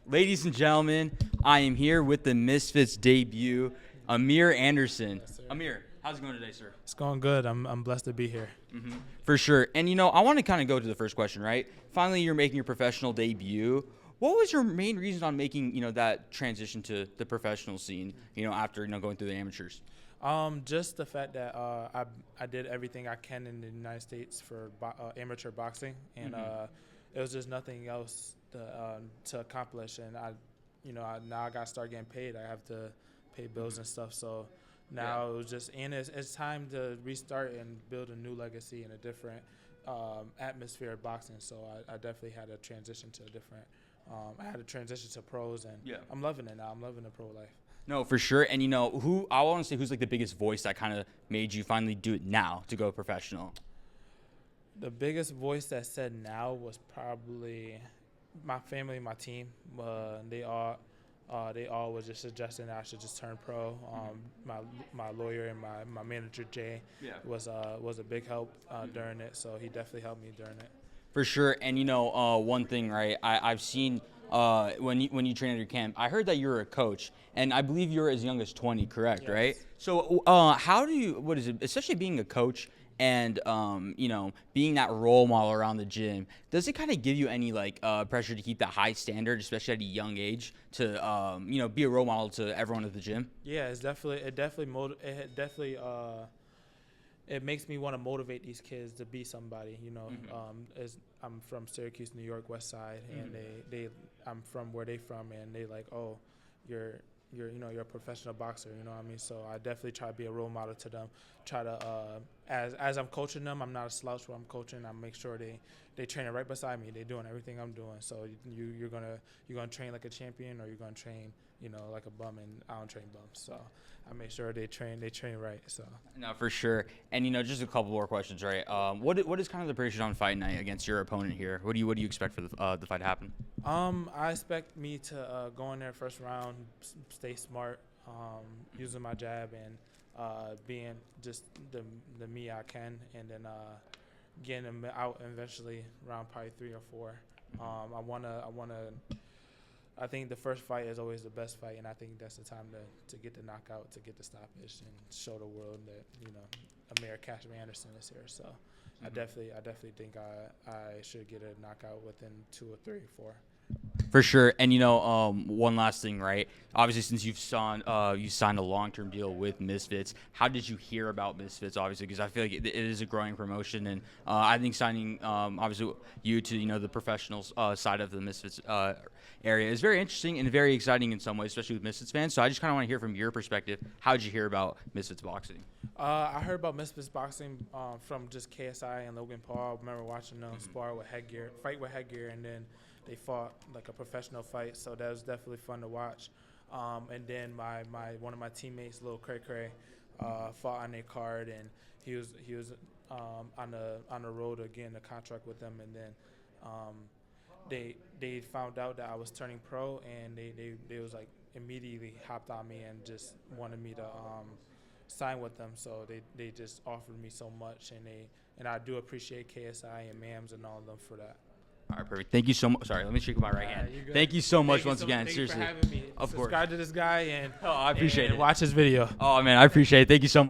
Ladies and gentlemen, I am here with the Misfits debut, Amir Anderson. Yes, sir. Amir, how's it going today, sir? It's going good. I'm blessed to be here. For sure. And, I want to kind of go to the first question, right? Finally, you're making your professional debut. What was your main reason on making, that transition to the professional scene, after, going through the amateurs? Just the fact that I did everything I can in the United States for amateur boxing, and it was just nothing else to accomplish. And now I got to start getting paid. I have to pay bills and stuff. So now it was just, and it's time to restart and build a new legacy in a different atmosphere of boxing. So I definitely had to transition to a different. I had to transition to pros, and I'm loving it now. I'm loving the pro life. No, for sure. And, who I want to say who's like the biggest voice that kind of made you finally do it now to go professional? The biggest voice that said now was probably my family, my team. They all was just suggesting that I should just turn pro. My lawyer and my manager Jay was a big help during it, so he definitely helped me during it. For sure. And, one thing, right, I've seen when you train at your camp, I heard that you're a coach, and I believe you're as young as 20, correct, Yes. right? So how do you, what is it, especially being a coach and, being that role model around the gym, does it kind of give you any, pressure to keep that high standard, especially at a young age, to, be a role model to everyone at the gym? Yeah, it makes me want to motivate these kids to be somebody. I'm from Syracuse, New York, West Side, and I'm from where they from, and they like, oh, you're a professional boxer. You know what I mean? So I definitely try to be a role model to them. Try to as I'm coaching them, I'm not a slouch when I'm coaching. I make sure they training right beside me. They're doing everything I'm doing. So you're gonna train like a champion, or you're gonna train like a bum, and I don't train bums. So I make sure they train right. So No, for sure. And, just a couple more questions, right? What is kind of the prediction on fight night against your opponent here? What do you expect for the fight to happen? I expect me to go in there first round, stay smart, using my jab, and being just the me I can, and then getting him out eventually around probably 3 or 4. I think the first fight is always the best fight, and I think that's the time to get the knockout, to get the stoppage, and show the world that Amir Anderson is here. So I definitely think I should get a knockout within 2 or 3 or 4. For sure. And, one last thing, right? Obviously, since you signed a long-term deal with Misfits, how did you hear about Misfits, obviously? Because I feel like it is a growing promotion. And I think signing, obviously, you to, the professional side of the Misfits area is very interesting and very exciting in some ways, especially with Misfits fans. So I just kind of want to hear from your perspective, how did you hear about Misfits boxing? I heard about Misfits boxing from just KSI and Logan Paul. I remember watching them fight with headgear, and then they fought like a professional fight, so that was definitely fun to watch. And then one of my teammates, Lil Cray Cray, fought on their card, and he was on the road to getting a contract with them. And then they found out that I was turning pro, and they was like immediately hopped on me and just wanted me to sign with them. So they just offered me so much, and I do appreciate KSI and Mams and all of them for that. All right, perfect. Thank you so much. Sorry, let me shake my right hand. Thank you so much once again. Thank Seriously. you for having me. Of course. Subscribe to this guy and I appreciate it. watch his video. Oh, man, I appreciate it. Thank you so much.